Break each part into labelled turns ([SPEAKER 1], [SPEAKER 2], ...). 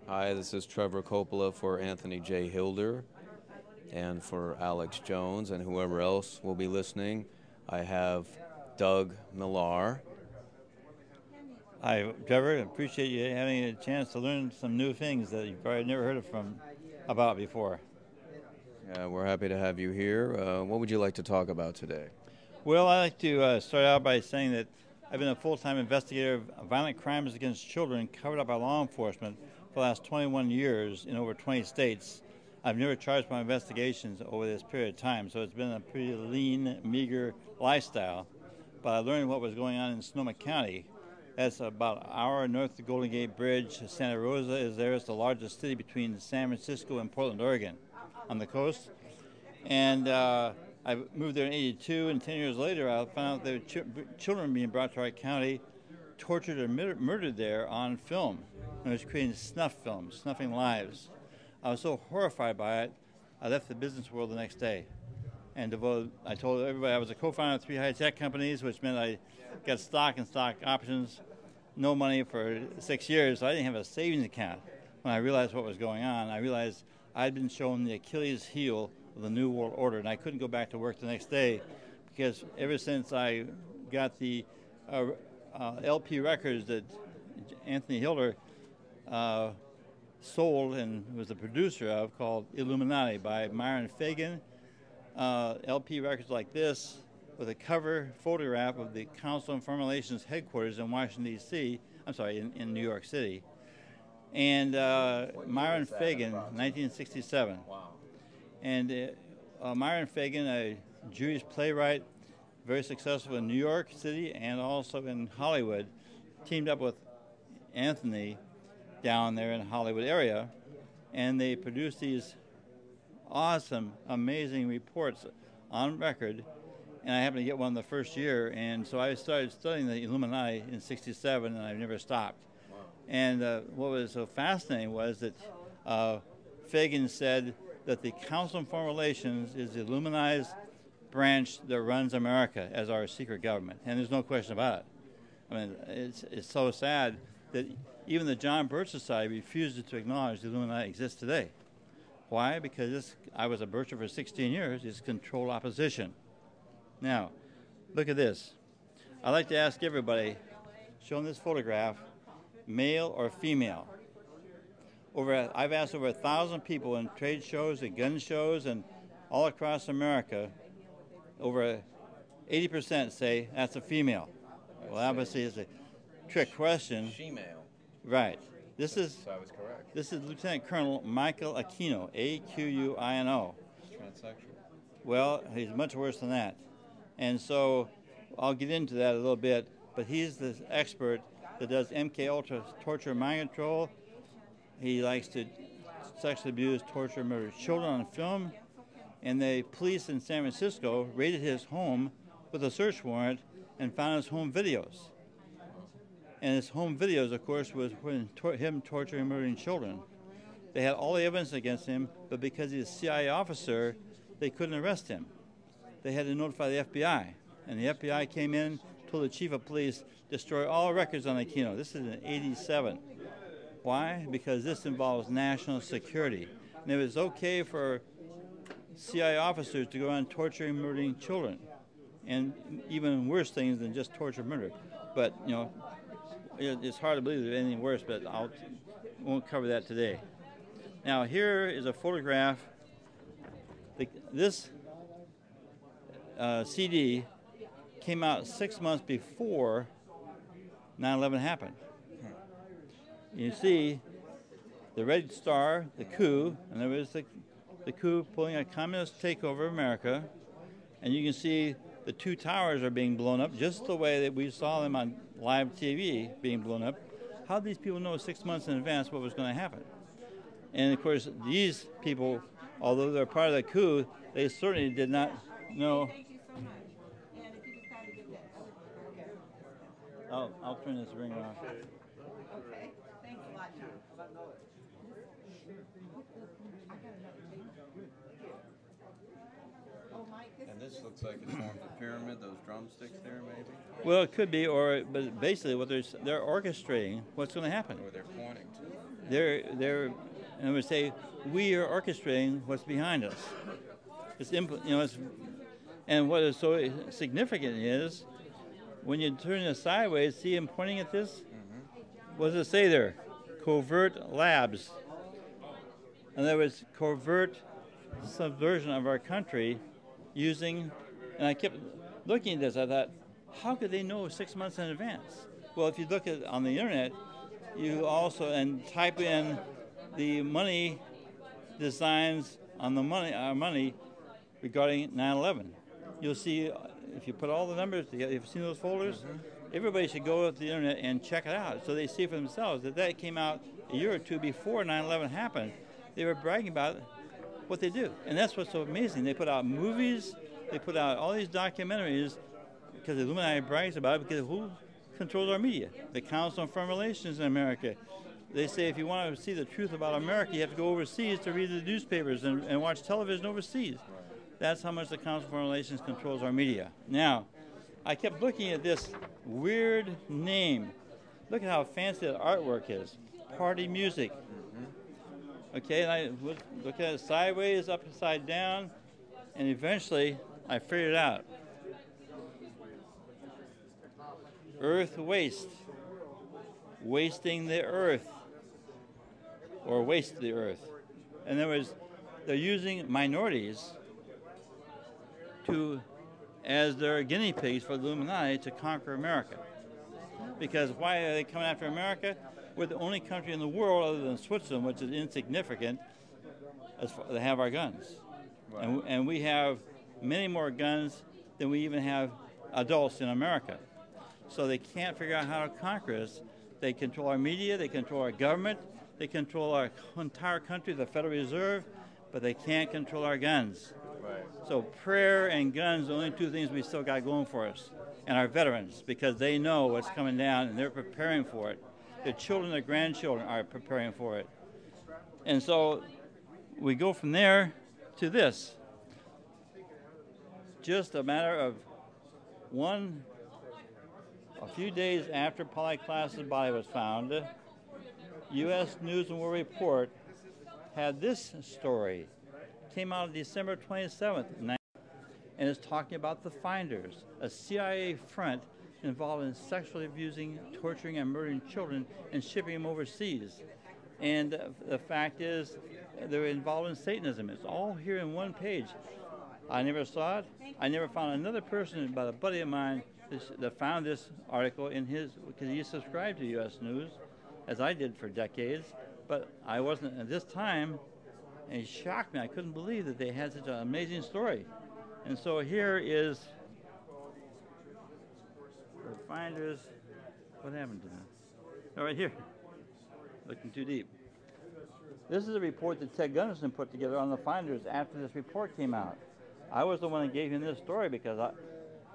[SPEAKER 1] Hi, this is Trevor Coppola for Anthony J. Hilder and for Alex Jones and whoever else will be listening. I have Doug Millar.
[SPEAKER 2] Hi, Trevor. I appreciate you having a chance to learn some new things that you've probably never heard about before.
[SPEAKER 1] We're happy to have you here. What would you like to talk about today?
[SPEAKER 2] Well, I'd like to start out by saying that I've been a full-time investigator of violent crimes against children covered up by law enforcement for the last 21 years in over 20 states. I've never charged my investigations over this period of time, so it's been a pretty lean, meager lifestyle. But I learned what was going on in Sonoma County. That's about an hour north of the Golden Gate Bridge. Santa Rosa is there. It's the largest city between San Francisco and Portland, Oregon, on the coast. And I moved there in '82, and 10 years later, I found out there were children being brought to our county, tortured or murdered there on film. And I was creating snuff films, snuffing lives. I was so horrified by it, I left the business world the next day. And I told everybody I was a co-founder of 3 high-tech companies, which meant I got stock and stock options, no money for 6 years, so I didn't have a savings account. When I realized what was going on, I realized I'd been shown the Achilles heel of the New World Order, and I couldn't go back to work the next day because ever since I got the LP records that Anthony Hilder sold and was the producer of, called Illuminati by Myron Fagan, LP records like this with a cover photograph of the Council on Foreign Relations headquarters in Washington, D.C., in New York City. And Myron Fagan, 1967.
[SPEAKER 1] Wow.
[SPEAKER 2] And Myron Fagan, a Jewish playwright, very successful in New York City and also in Hollywood, teamed up with Anthony down there in the Hollywood area, and they produced these awesome, amazing reports on record, and I happened to get one the first year, and so I started studying the Illuminati in '67, and I've never stopped. Wow. And what was so fascinating was that Fagan said that the Council on Foreign Relations is the Illuminati's branch that runs America as our secret government, and there's no question about it. I mean, it's so sad that even the John Birch Society refuses to acknowledge the Illuminati exists today. Why? Because I was a Bircher for 16 years. It's controlled opposition. Now, look at this. I'd like to ask everybody, show them this photograph, male or female. I've asked over 1,000 people in trade shows and gun shows and all across America. Over 80% say that's a female. Well, obviously it's a trick question.
[SPEAKER 1] Female.
[SPEAKER 2] Right. This is
[SPEAKER 1] So I was correct.
[SPEAKER 2] This is Lieutenant Colonel Michael Aquino, Aquino.
[SPEAKER 1] Transsexual.
[SPEAKER 2] Well, he's much worse than that. And so I'll get into that a little bit, but he's the expert that does MKUltra torture and mind control. He likes to sexually abuse, torture, and murder children on film. And the police in San Francisco raided his home with a search warrant and found his home videos. And his home videos, of course, was him torturing and murdering children. They had all the evidence against him, but because he's a CIA officer, they couldn't arrest him. They had to notify the FBI. And the FBI came in, told the chief of police, destroy all records on Aquino. This is in '87. Why? Because this involves national security. And it was okay for CIA officers to go on torturing and murdering children, and even worse things than just torture and murder. But, you know, it's hard to believe there's anything worse, but I won't cover that today. Now, here is a photograph. This CD came out 6 months before 9/11 happened. You see the red star, the coup, and there was the coup pulling a communist takeover of America, and you can see the 2 towers are being blown up just the way that we saw them on live TV being blown up. How did these people know 6 months in advance what was going to happen? And of course, these people, although they're part of the coup, they certainly did not know. I'll turn this ringer off.
[SPEAKER 3] Okay, thanks a lot, John. Oh, Mike, this
[SPEAKER 1] This looks like it forms a pyramid. Those drumsticks there, maybe.
[SPEAKER 2] Well, it could be, but basically, what they're orchestrating what's going to happen.
[SPEAKER 1] Or they're pointing to.
[SPEAKER 2] They're, and we say we are orchestrating what's behind us. And what is so significant is when you turn it sideways, see him pointing at this. What does it say there? Covert labs. In other words, covert subversion of our country using, and I kept looking at this, I thought, how could they know 6 months in advance? Well, if you look at on the internet, you also, and type in the money designs on the money regarding 9/11. You'll see, if you put all the numbers together, if you've seen those folders, everybody should go to the internet and check it out so they see for themselves that came out a year or two before 9/11 happened. They were bragging about what they do. And that's what's so amazing. They put out movies, they put out all these documentaries because the Illuminati brags about it, because who controls our media? The Council on Foreign Relations in America. They say if you want to see the truth about America, you have to go overseas to read the newspapers and watch television overseas. That's how much the Council on Foreign Relations controls our media. Now, I kept looking at this weird name. Look at how fancy that artwork is. Party music. Okay, and I look at it sideways, upside down, and eventually I figured it out. Earth waste. Wasting the earth. Or waste the earth. In other words, they're using minorities as their guinea pigs for the Illuminati to conquer America. Because why are they coming after America? We're the only country in the world other than Switzerland, which is insignificant, as far, that have our guns. Right. And we have many more guns than we even have adults in America. So they can't figure out how to conquer us. They control our media, they control our government, they control our entire country, the Federal Reserve, but they can't control our guns. Right. So prayer and guns are the only two things we still got going for us. And our veterans, because they know what's coming down and they're preparing for it. Their children, their grandchildren are preparing for it. And so we go from there to this. Just a matter of a few days after Polyclass's body was found, U.S. News and World Report had this story. Came out on December 27th, and is talking about the Finders, a CIA front involved in sexually abusing, torturing, and murdering children and shipping them overseas. And the fact is, they're involved in Satanism. It's all here in one page. I never saw it. I never found another person but a buddy of mine that found this article in his, because he subscribed to U.S. News, as I did for decades, but I wasn't at this time, and it shocked me. I couldn't believe that they had such an amazing story. And so here is the Finders. What happened to them? Oh, right here. Looking too deep. This is a report that Ted Gunderson put together on the Finders after this report came out. I was the one that gave him this story because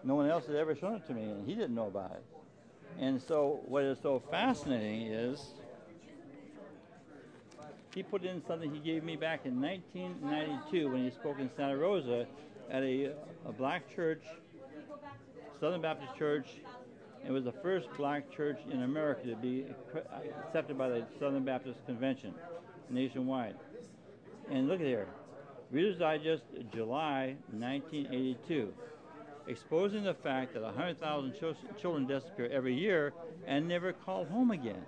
[SPEAKER 2] no one else had ever shown it to me, and he didn't know about it. And so what is so fascinating is he put in something he gave me back in 1992 when he spoke in Santa Rosa at a black church, Southern Baptist Church. It was the first black church in America to be accepted by the Southern Baptist Convention nationwide. And look at here, Reader's Digest, July 1982, exposing the fact that 100,000 children disappear every year and never call home again.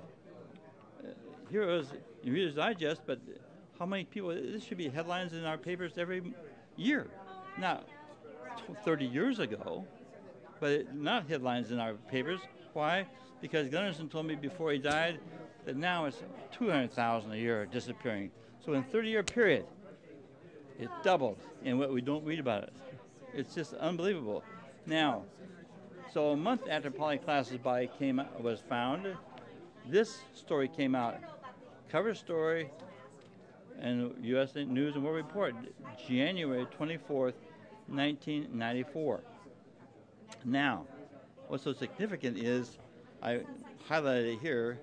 [SPEAKER 2] Here it was in Reader's Digest, but how many people? This should be headlines in our papers every year. Now, 30 years ago, but not headlines in our papers. Why? Because Gunderson told me before he died that now it's 200,000 a year disappearing. So in a 30-year period, it doubled, and what we don't read about it. It's just unbelievable. Now, so a month after Polyclass's body was found, this story came out. Cover story in U.S. News and World Report, January 24th, 1994. Now, what's so significant is, I highlighted it here,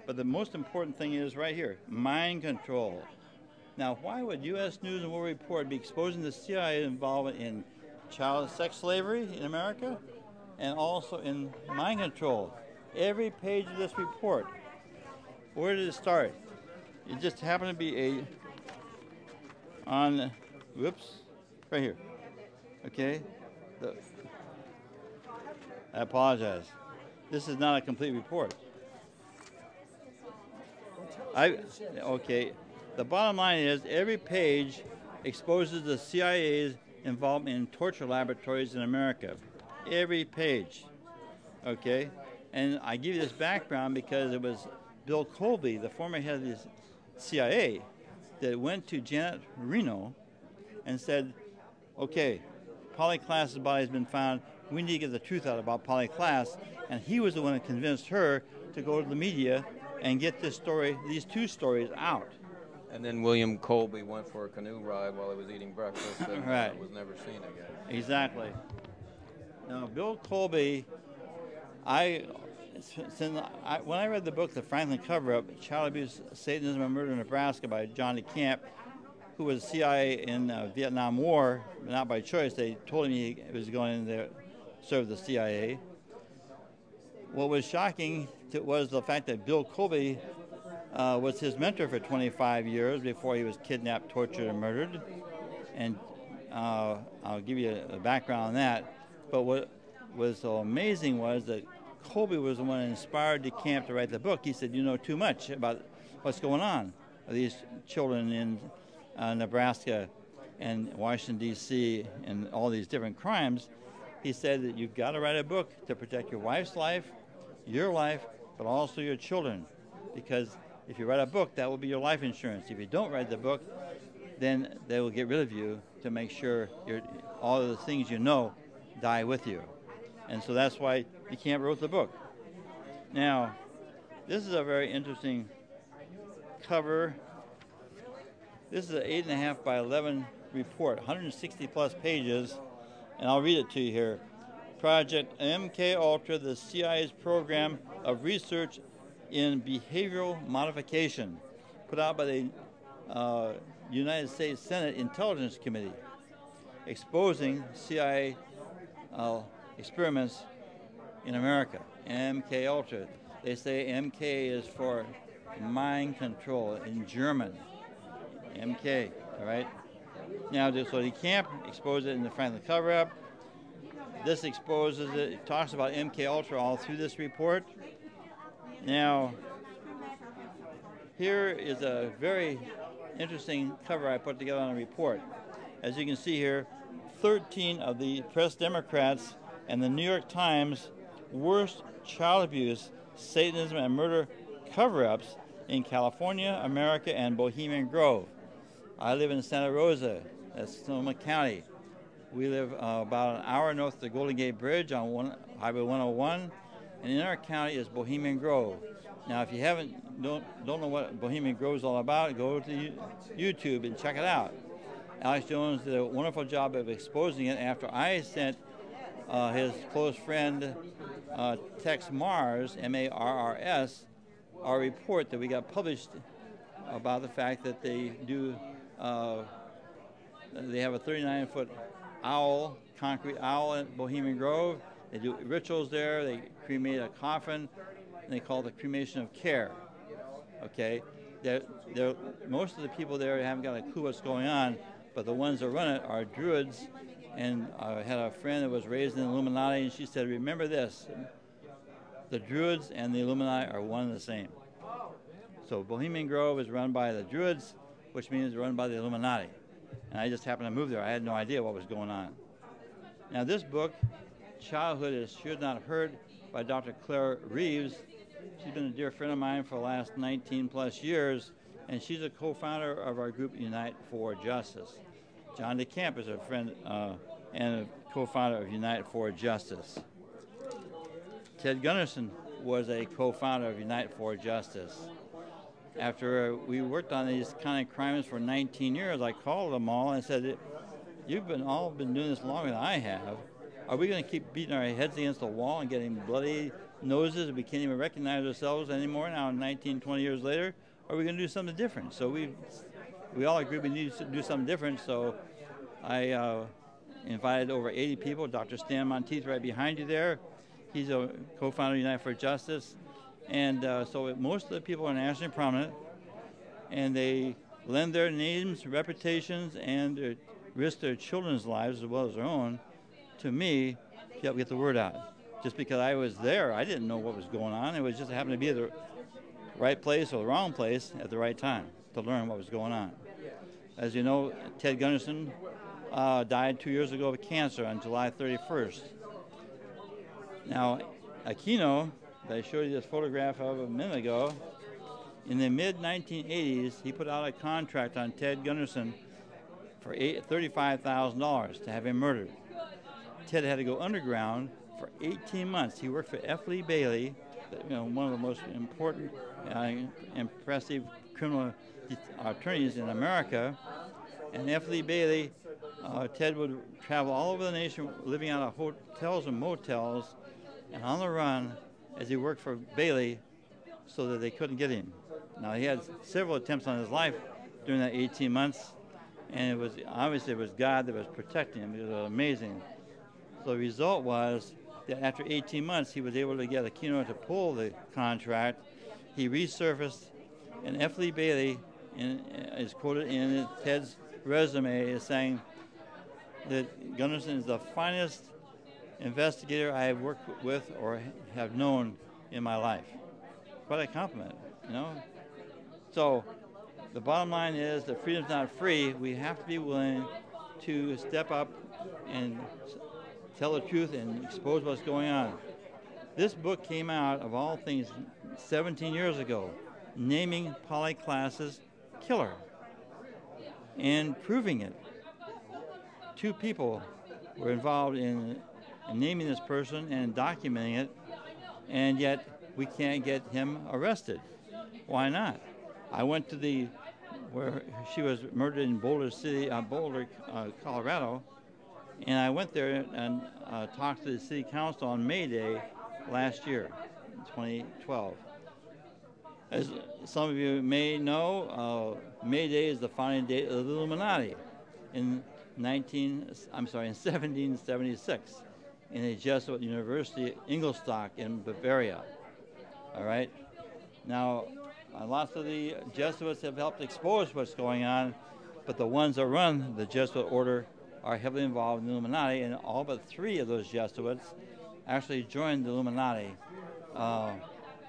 [SPEAKER 2] but the most important thing is right here, mind control. Now, why would U.S. News and World Report be exposing the CIA involvement in child sex slavery in America, and also in mind control. Every page of this report. Where did it start? It just happened to be right here. Okay? I apologize. This is not a complete report. The bottom line is every page exposes the CIA's involvement in torture laboratories in America. Every page. Okay? And I give you this background because it was Bill Colby, the former head of the CIA, that went to Janet Reno and said, okay, Polyclass's body has been found. We need to get the truth out about Polyclass. And he was the one that convinced her to go to the media and get these two stories out.
[SPEAKER 1] And then William Colby went for a canoe ride while he was eating breakfast and
[SPEAKER 2] right.
[SPEAKER 1] Was never seen again.
[SPEAKER 2] Exactly. Now, Bill Colby, when I read the book, The Franklin Cover-Up, Child Abuse, Satanism, and Murder in Nebraska by John DeCamp, who was CIA in the Vietnam War, not by choice. They told him he was going in there to serve the CIA. What was shocking was the fact that Bill Colby was his mentor for 25 years before he was kidnapped, tortured, and murdered. And I'll give you a background on that. But what was so amazing was that Colby was the one that inspired DeCamp to write the book. He said, you know too much about what's going on with these children in Nebraska and Washington, D.C., and all these different crimes. He said that you've got to write a book to protect your wife's life, your life, but also your children. Because if you write a book, that will be your life insurance. If you don't write the book, then they will get rid of you to make sure all of the things you know die with you. And so that's why DeCamp wrote the book. Now, this is a very interesting cover. This is an 8.5 by 11 report, 160 plus pages, and I'll read it to you here. Project MKUltra, the CIA's program of research in behavioral modification, put out by the United States Senate Intelligence Committee, exposing CIA experiments in America. MKUltra. They say MK is for mind control in German. MK, all right? Now, so DeCamp exposed it in the Franklin cover-up. This exposes it. It talks about MKUltra all through this report. Now, here is a very interesting cover I put together on a report. As you can see here, 13 of the Press Democrats and the New York Times worst child abuse, Satanism, and murder cover-ups in California, America, and Bohemian Grove. I live in Santa Rosa, that's Sonoma County. We live about an hour north of the Golden Gate Bridge on Highway 101, and in our county is Bohemian Grove. Now, if you don't know what Bohemian Grove is all about, go to YouTube and check it out. Alex Jones did a wonderful job of exposing it after I sent his close friend Tex Mars, M-A-R-R-S, our report that we got published about the fact that they have a 39-foot owl, concrete owl in Bohemian Grove. They do rituals there. They cremate a coffin, and they call it the cremation of care. Okay, most of the people there haven't got a clue what's going on, but the ones that run it are Druids. And I had a friend that was raised in the Illuminati, and she said, remember this, the Druids and the Illuminati are one and the same. So Bohemian Grove is run by the Druids, which means run by the Illuminati. And I just happened to move there. I had no idea what was going on. Now this book, Childhood is Should Not Hurt, by Dr. Claire Reeves. She's been a dear friend of mine for the last 19 plus years, and she's a co-founder of our group Unite for Justice. John DeCamp is a friend and a co-founder of Unite for Justice. Ted Gunnarsson was a co-founder of Unite for Justice. After we worked on these kind of crimes for 19 years, I called them all and said, you've all been doing this longer than I have. Are we going to keep beating our heads against the wall and getting bloody noses and we can't even recognize ourselves anymore now 19, 20 years later? Or are we going to do something different? So we all agreed we need to do something different, so I invited over 80 people. Dr. Stan Monteith right behind you there. He's a co-founder of Unite for Justice. And so most of the people are nationally prominent, and they lend their names, reputations, and risk their children's lives as well as their own to me to help get the word out. Just because I was there, I didn't know what was going on. It was just happened to be at the right place or the wrong place at the right time to learn what was going on. As you know, Ted Gunderson died 2 years ago of cancer on July 31st. Now, Aquino, that I showed you this photograph of a minute ago, in the mid-1980s, he put out a contract on Ted Gunderson for $35,000 to have him murdered. Ted had to go underground for 18 months. He worked for F. Lee Bailey, one of the most important, impressive criminal attorneys in America. And F. Lee Bailey, Ted would travel all over the nation, living out of hotels and motels, and on the run as he worked for Bailey so that they couldn't get him. Now, he had several attempts on his life during that 18 months, and it was obviously it was God that was protecting him. It was amazing. So the result was that after 18 months, he was able to get Aquino to pull the contract. He resurfaced, and F. Lee Bailey is quoted in Ted's resume as saying that Gunderson is the finest investigator I have worked with or have known in my life. Quite a compliment, you know. So the bottom line is that freedom's not free. We have to be willing to step up and tell the truth and expose what's going on. This book came out, of all things, 17 years ago, naming Polyclass's killer and proving it. 2 people were involved in naming this person and documenting it, and yet we can't get him arrested. Why not? I went to where she was murdered in Boulder City, Colorado, and I went there and talked to the city council on May Day last year, 2012. As some of you may know, May Day is the founding date of the Illuminati in 1776 in a Jesuit university, Ingolstadt in Bavaria. All right. Now, lots of the Jesuits have helped expose what's going on, but the ones that run the Jesuit order are heavily involved in the Illuminati, and all but 3 of those Jesuits actually joined the Illuminati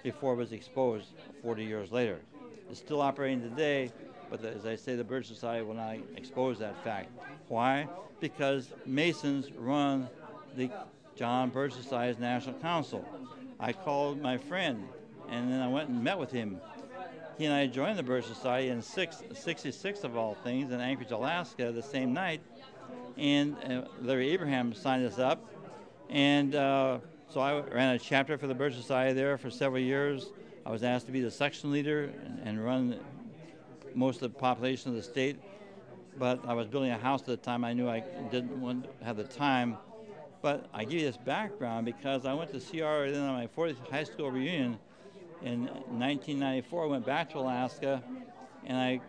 [SPEAKER 2] before it was exposed 40 years later. It's still operating today, but as I say, the Bird Society will not expose that fact. Why? Because Masons run the John Bird Society's National Council. I called my friend, and then I went and met with him. He and I joined the Bird Society in 66 of all things in Anchorage, Alaska, the same night. And Larry Abraham signed us up. And so I ran a chapter for the Bird Society there for several years. I was asked to be the section leader and run most of the population of the state. But I was building a house at the time. I knew I didn't want to have the time. But I give you this background because I went to CR then on my 40th high school reunion in 1994. I went back to Alaska, and I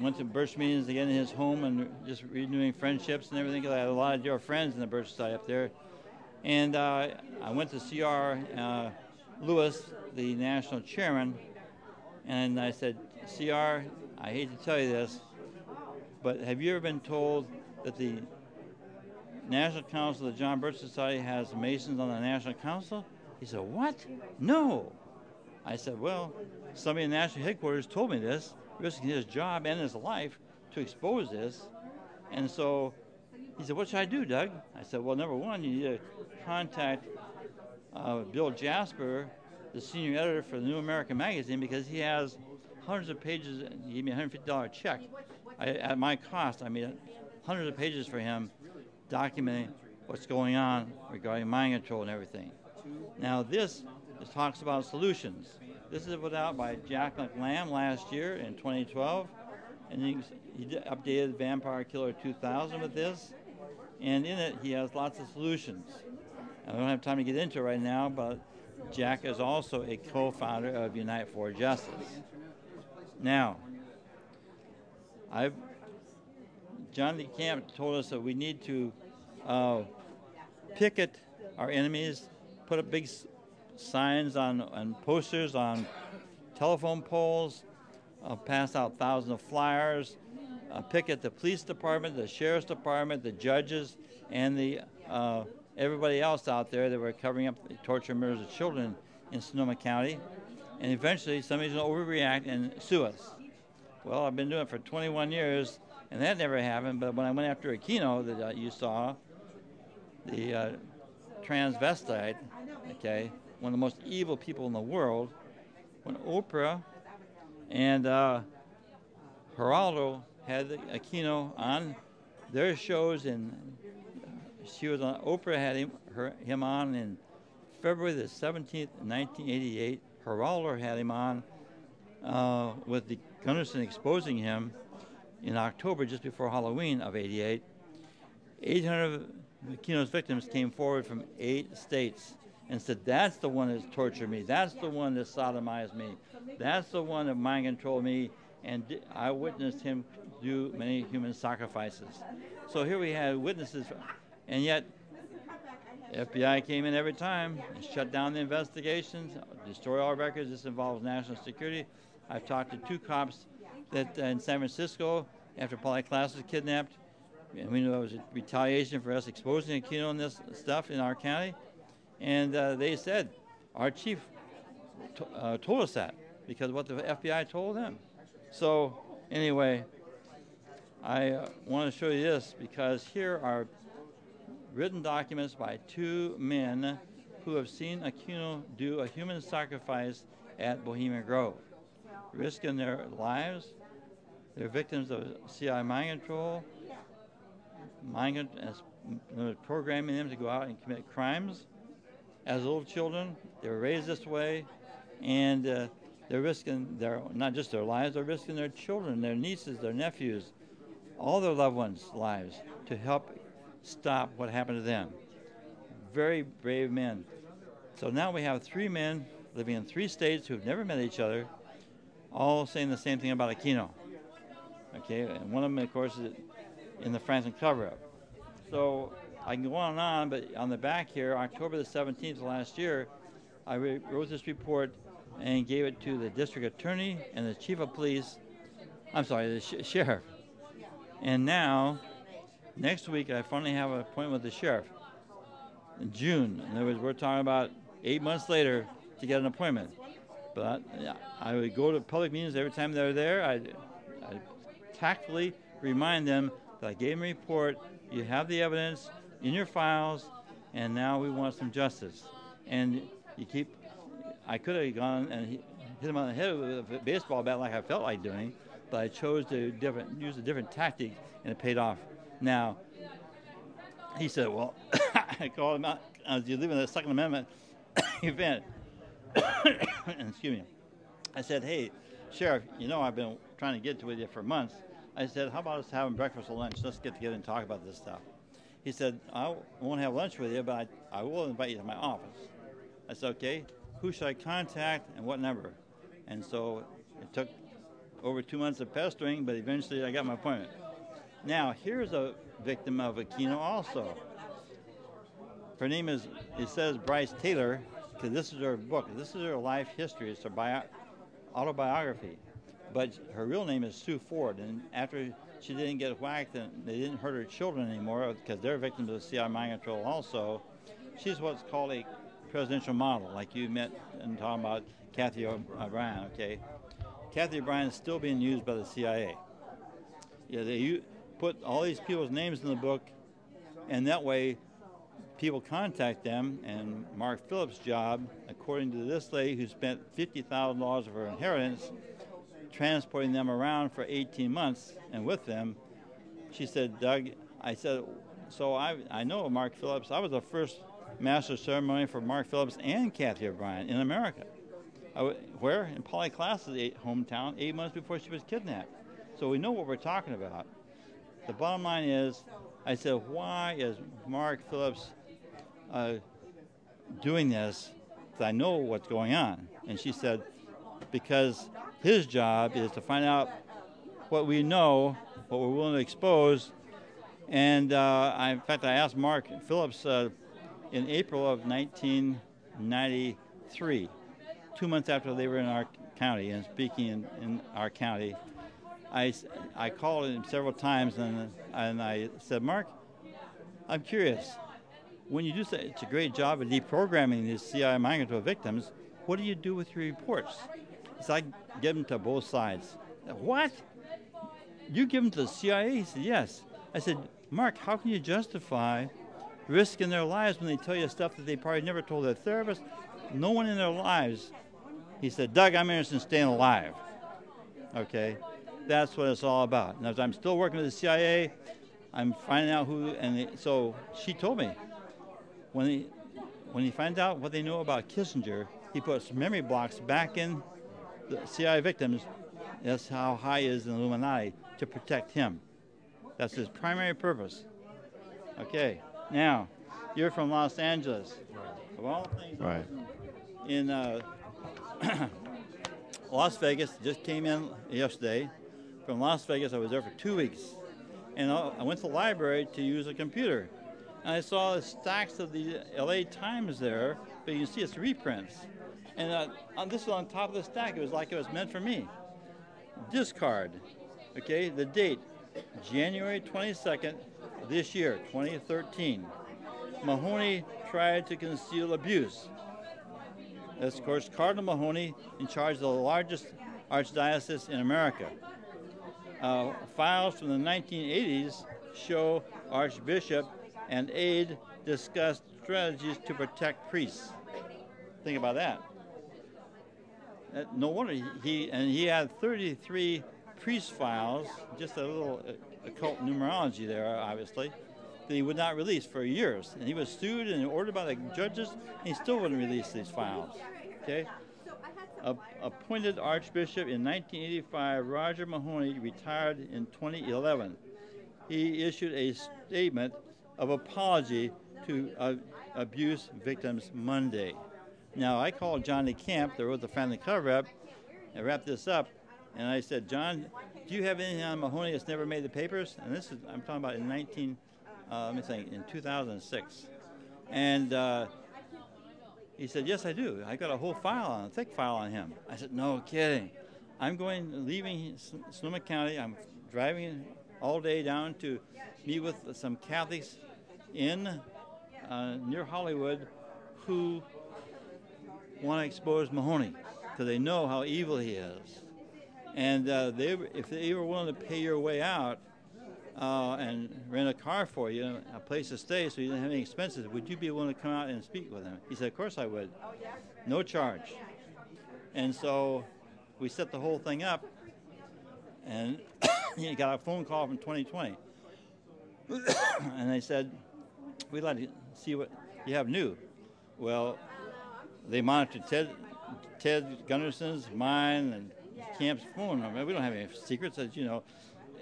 [SPEAKER 2] went to Birch meetings again in his home and just renewing friendships and everything. I had a lot of dear friends in the Birch Society up there. And I went to CR Lewis, the national chairman, and I said, CR, I hate to tell you this, but have you ever been told that the National Council of the John Birch Society has Masons on the National Council? He said, what? No. I said, well, somebody in national headquarters told me this, risking his job and his life to expose this. And so he said, what should I do, Doug? I said, well, number one, you need to contact Bill Jasper, the senior editor for the New American Magazine, because he has hundreds of pages. He gave me a $150 check. At my cost, I made hundreds of pages for him documenting what's going on regarding mind control and everything. Now this talks about solutions. This is put out by Jack McLam last year in 2012, and he updated Vampire Killer 2000 with this, and in it he has lots of solutions. I don't have time to get into it right now, but Jack is also a co-founder of Unite for Justice. Now, John DeCamp told us that we need to picket our enemies, put up big signs on posters on telephone poles, pass out thousands of flyers, picket the police department, the sheriff's department, the judges, and the everybody else out there that were covering up the torture and murders of children in Sonoma County. And eventually somebody's going to overreact and sue us. Well, I've been doing it for 21 years, and that never happened. But when I went after Aquino, that you saw, the transvestite, okay, one of the most evil people in the world, when Oprah and Geraldo had Aquino on their shows, and she was on. Oprah had him on in February the 17th, 1988. Geraldo had him on with the Gunderson exposing him in October, just before Halloween of '88. 800 of Aquino's victims came forward from 8 states and said, "That's the one that tortured me. That's the one that sodomized me. That's the one that mind controlled me." And I witnessed him do many human sacrifices. So here we had witnesses, and yet FBI came in every time and shut down the investigations, destroy all records. This involves national security. I've talked to 2 cops that in San Francisco after Polly Klaas was kidnapped, and we knew it was a retaliation for us exposing Aquino and this stuff in our county. And they said, our chief told us that because of what the FBI told them. So anyway, I want to show you this because here are written documents by 2 men who have seen Aquino do a human sacrifice at Bohemian Grove, risking their lives. They're victims of CI mind control, programming them to go out and commit crimes. As little children, they were raised this way, and they're risking not just their lives, they're risking their children, their nieces, their nephews, all their loved ones' lives to help stop what happened to them. Very brave men. So now we have 3 men living in 3 states who've never met each other, all saying the same thing about Aquino. Okay, and one of them, of course, is in the Franklin cover-up. So I can go on and on, but on the back here, October the 17th of last year, I wrote this report and gave it to the district attorney and the chief of police, the sheriff. And now, next week, I finally have an appointment with the sheriff in June. In other words, we're talking about 8 months later to get an appointment. But I would go to public meetings every time they're there. I tactfully remind them that I gave them a report, you have the evidence in your files, and now we want some justice. And I could have gone and hit him on the head with a baseball bat like I felt like doing, but I chose to use a different tactic, and it paid off. Now, he said, well, I called him out as you live in the Second Amendment event. Excuse me. I said, hey, Sheriff, you know I've been trying to get with you for months. I said, how about us having breakfast or lunch? Let's get together and talk about this stuff. He said, I won't have lunch with you, but I will invite you to my office. I said, okay, who should I contact and what number? And so it took over 2 months of pestering, but eventually I got my appointment. Now, here's a victim of Aquino also. Her name is, it says Bryce Taylor, because this is her book. This is her life history. It's her autobiography. But her real name is Sue Ford, and after she didn't get whacked and they didn't hurt her children anymore because they're victims of CI mind control also, she's what's called a presidential model, like you met and talking about Kathy O'Brien, okay? Kathy O'Brien is still being used by the CIA. Yeah, they put all these people's names in the book, and that way people contact them, and Mark Phillips' job, according to this lady who spent $50,000 of her inheritance transporting them around for 18 months, and with them, she said, Doug, I said, so I know Mark Phillips. I was the first master of ceremony for Mark Phillips and Kathy O'Brien in America. Where? In Polly Klaas's hometown, 8 months before she was kidnapped. So we know what we're talking about. The bottom line is, I said, why is Mark Phillips doing this? Because I know what's going on. And she said, because his job is to find out what we know, what we're willing to expose, And in fact, I asked Mark Phillips in April of 1993, 2 months after they were in our county and speaking in our county. I called him several times and I said, Mark, I'm curious. When you do such a great job of deprogramming these CIA mind control victims, what do you do with your reports? So I give them to both sides. What? You give them to the CIA? He said, yes. I said, Mark, how can you justify risking their lives when they tell you stuff that they probably never told their therapist? No one in their lives. He said, Doug, I'm interested in staying alive. Okay? That's what it's all about. And as I'm still working with the CIA, I'm finding out who, so she told me, when he finds out what they know about Kissinger, he puts memory blocks back in the CIA victims. That's how high he is in the Illuminati, to protect him. That's his primary purpose. Okay, now, you're from Los Angeles. Right. Of all things, right. In Las Vegas, just came in yesterday. From Las Vegas, I was there for 2 weeks. And I went to the library to use a computer. And I saw the stacks of the LA Times there, but you can see it's reprints. And this was on top of the stack. It was like it was meant for me. Discard. Okay, the date, January 22nd, this year, 2013. Mahoney tried to conceal abuse. That's, of course, Cardinal Mahoney, in charge of the largest archdiocese in America. Files from the 1980s show Archbishop and aide discussed strategies to protect priests. Think about that. No wonder he had 33 priest files, just a little occult numerology there, obviously, that he would not release for years. And he was sued and ordered by the judges, and he still wouldn't release these files. Okay? Appointed Archbishop in 1985, Roger Mahoney retired in 2011. He issued a statement of apology to abuse victims Monday. Now, I called Johnny Camp, that wrote the Family Cover-Up, and wrapped this up, and I said, John, do you have anything on Mahoney that's never made the papers? And this is, I'm talking about in in 2006. And he said, yes, I do. I got a whole file a thick file on him. I said, no kidding. Leaving Sonoma County. I'm driving all day down to meet with some Catholics in near Hollywood who want to expose Mahoney because they know how evil he is. And if they were willing to pay your way out and rent a car for you, a place to stay so you didn't have any expenses, would you be willing to come out and speak with him? He said, of course I would. No charge. And so we set the whole thing up, and he got a phone call from 2020. And they said, we'd like to see what you have new. Well, they monitored Ted Gunderson's, mine, and Camp's phone number. We don't have any secrets, as you know.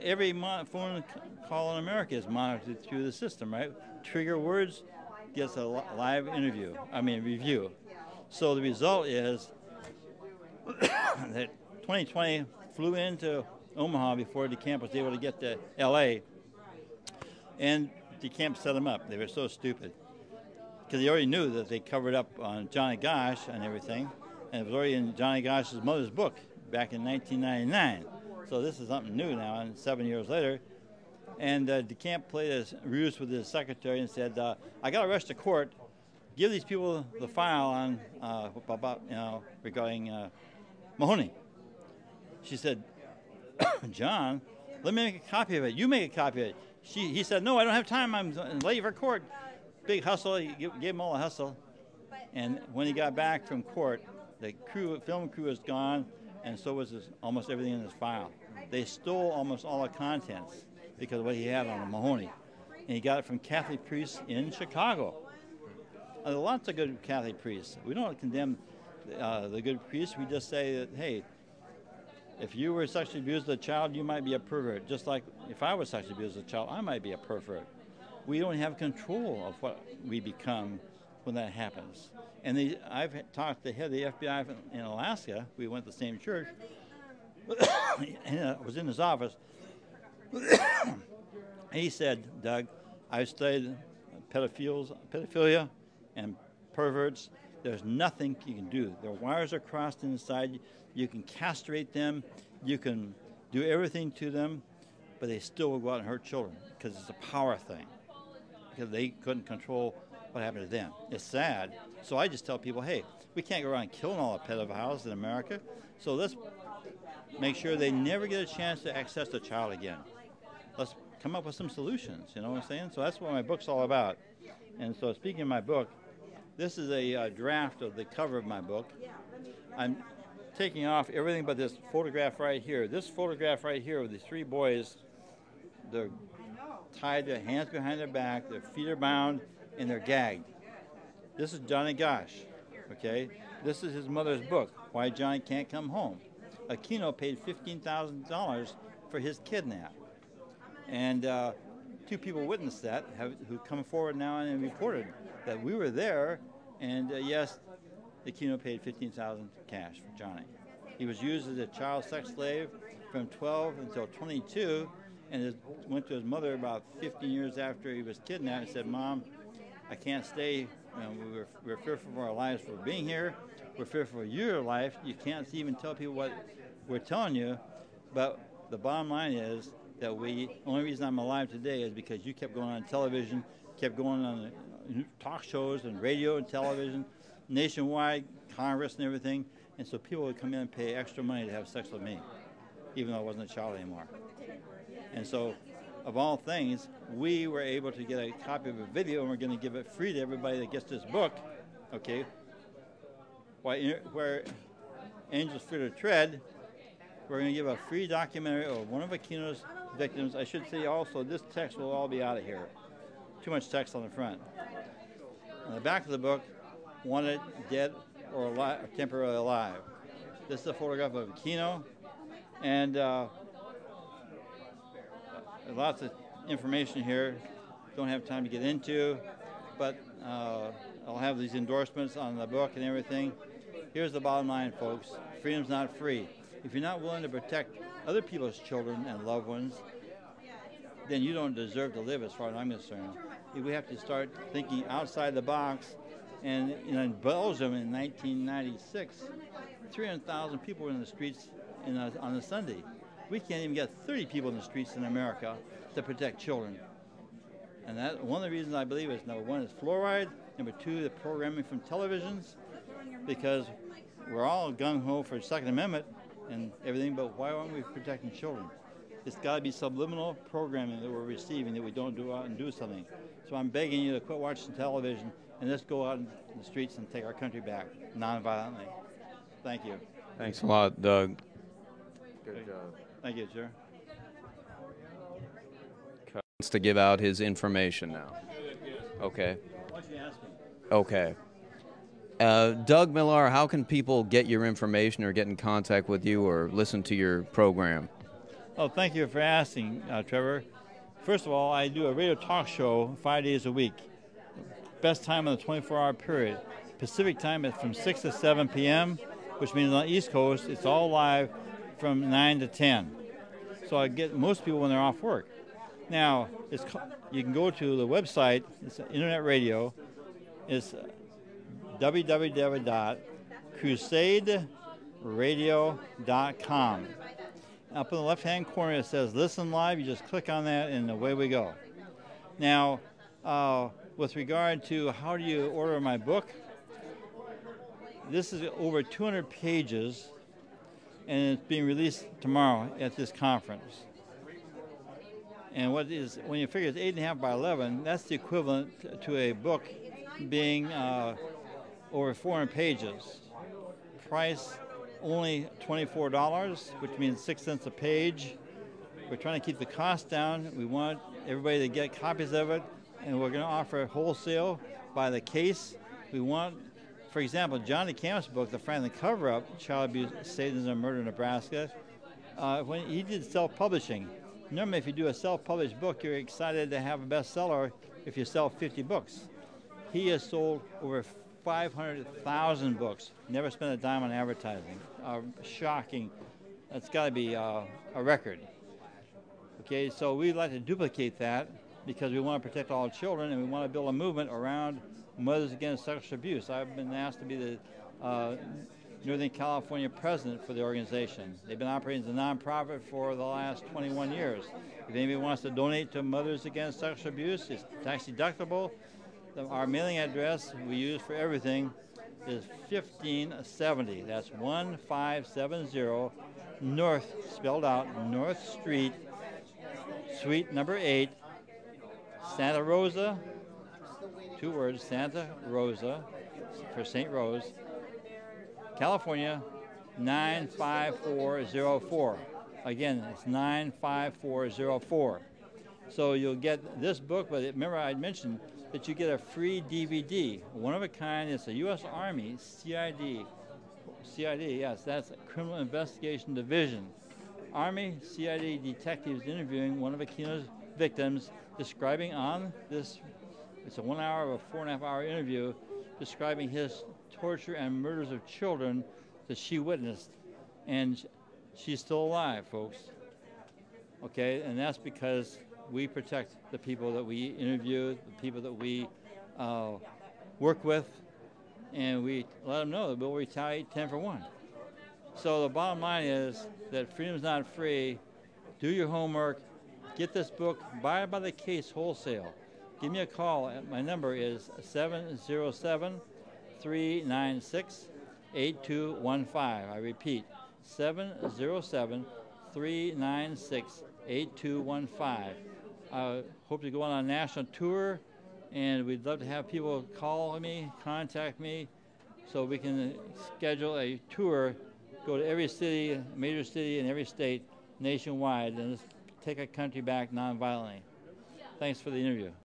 [SPEAKER 2] Every phone call in America is monitored through the system, right? Trigger words gets a live review. So the result is that 2020 flew into Omaha before DeCamp was able to get to L.A. And DeCamp set them up. They were so stupid because he already knew that they covered up on Johnny Gosch and everything, and it was already in Johnny Gosch's mother's book back in 1999. So this is something new now, and 7 years later. And DeCamp played a ruse with his secretary and said, I got to rush to court. Give these people the file on regarding Mahoney. She said, John, let me make a copy of it. You make a copy of it. He said, no, I don't have time. I'm late for court. Big hustle. He gave him all a hustle. And when he got back from court, the film crew was gone, and so was almost everything in his file. They stole almost all the contents because of what he had on Mahoney. And he got it from Catholic priests in Chicago. There are lots of good Catholic priests. We don't condemn the good priests. We just say that, hey, if you were sexually abused as a child, you might be a pervert. Just like if I was sexually abused as a child, I might be a pervert. We don't have control of what we become when that happens. And I've talked to the head of the FBI in Alaska. We went to the same church. And I was in his office. He said, Doug, I've studied pedophilia and perverts. There's nothing you can do. Their wires are crossed inside. You can castrate them. You can do everything to them, but they still will go out and hurt children because it's a power thing, because they couldn't control what happened to them. It's sad. So I just tell people, hey, we can't go around killing all the pedophiles in America, so let's make sure they never get a chance to access a child again. Let's come up with some solutions, you know what I'm saying? So that's what my book's all about. And so speaking of my book, this is a draft of the cover of my book. I'm taking off everything but this photograph right here. This photograph right here of these three boys, they're tied, their hands behind their back, their feet are bound, and they're gagged. This is Johnny Gosh, okay? This is his mother's book, Why Johnny Can't Come Home. Aquino paid $15,000 for his kidnap. And two people witnessed that, who come forward now and reported that we were there, and yes, Aquino paid $15,000 cash for Johnny. He was used as a child sex slave from 12 until 22, and went to his mother about 15 years after he was kidnapped and said, Mom, I can't stay. We're fearful for our lives for being here. We're fearful for your life. You can't even tell people what we're telling you, but the bottom line is that the only reason I'm alive today is because you kept going on television, kept going on talk shows and radio and television, nationwide, Congress and everything, and so people would come in and pay extra money to have sex with me, even though I wasn't a child anymore. And so, of all things, we were able to get a copy of a video, and we're going to give it free to everybody that gets this book, okay? Where Angels Fear to Tread, we're going to give a free documentary of one of Aquino's victims. I should say also, this text will all be out of here. Too much text on the front. On the back of the book, wanted, dead, or alive, or temporarily alive. This is a photograph of Aquino, and lots of information here. Don't have time to get into, but I'll have these endorsements on the book and everything. Here's the bottom line, folks. Freedom's not free. If you're not willing to protect other people's children and loved ones, then you don't deserve to live, as far as I'm concerned. We have to start thinking outside the box. And in Belgium in 1996, 300,000 people were in the streets on a Sunday. We can't even get 30 people in the streets in America to protect children. And that one of the reasons I believe is, number one is fluoride, number two, the programming from televisions, because we're all gung-ho for the Second Amendment and everything, but why aren't we protecting children? It's got to be subliminal programming that we're receiving, that we don't go out and do something. So I'm begging you to quit watching television and let's go out in the streets and take our country back non-violently. Thank you.
[SPEAKER 1] Thanks a lot, Doug. Good job.
[SPEAKER 2] Thank you, sir.
[SPEAKER 1] Wants to give out his information now. Okay.
[SPEAKER 2] Why don't you ask me?
[SPEAKER 1] Okay. Doug Millar, how can people get your information or get in contact with you or listen to your program?
[SPEAKER 2] Oh, thank you for asking, Trevor. First of all, I do a radio talk show 5 days a week. Best time on the 24-hour period. Pacific time is from 6 to 7 p.m., which means on the East Coast, it's all live from 9 to 10. So I get most people when they're off work. Now, you can go to the website, it's internet radio, it's www.crusaderadio.com. Up in the left-hand corner, it says Listen Live. You just click on that, and away we go. Now, with regard to how do you order my book, this is over 200 pages, and it's being released tomorrow at this conference. And when you figure it's 8.5 by 11, that's the equivalent to a book being over 400 pages. Price only $24, which means 6 cents a page. We're trying to keep the cost down. We want everybody to get copies of it, and we're going to offer wholesale by the case. We want, for example, Johnny Camp's book, The Franklin Cover-Up, Child Abuse, Satanism, and Murder in Nebraska, when he did self-publishing. Normally, if you do a self-published book, you're excited to have a bestseller if you sell 50 books. He has sold over 500,000 books, never spent a dime on advertising. Shocking. That's got to be a record. Okay, so we'd like to duplicate that because we want to protect all children and we want to build a movement around Mothers Against Sexual Abuse. I've been asked to be the Northern California president for the organization. They've been operating as a nonprofit for the last 21 years. If anybody wants to donate to Mothers Against Sexual Abuse, it's tax deductible. Our mailing address we use for everything is 1570. That's 1570 North, spelled out, North Street, Suite number 8, Santa Rosa, 2 words, Santa Rosa, for St. Rose, California, 95404. Again, it's 95404. So you'll get this book, but remember I mentioned that you get a free DVD, one of a kind. It's a U.S. Army CID, yes, that's Criminal Investigation Division. Army CID detectives interviewing one of Aquino's victims, describing on this, it's a 1 hour or 4.5 hour interview, describing his torture and murders of children that she witnessed. And she's still alive, folks. Okay, and that's because we protect the people that we interview, the people that we work with, and we let them know that we'll retaliate 10 for 1. So the bottom line is that freedom's not free. Do your homework. Get this book. Buy it by the case wholesale. Give me a call. My number is 707-396-8215. I repeat, 707-396-8215. I hope to go on a national tour, and we'd love to have people call me, contact me, so we can schedule a tour, go to every city, major city in every state nationwide, and let's take our country back nonviolently. Thanks for the interview.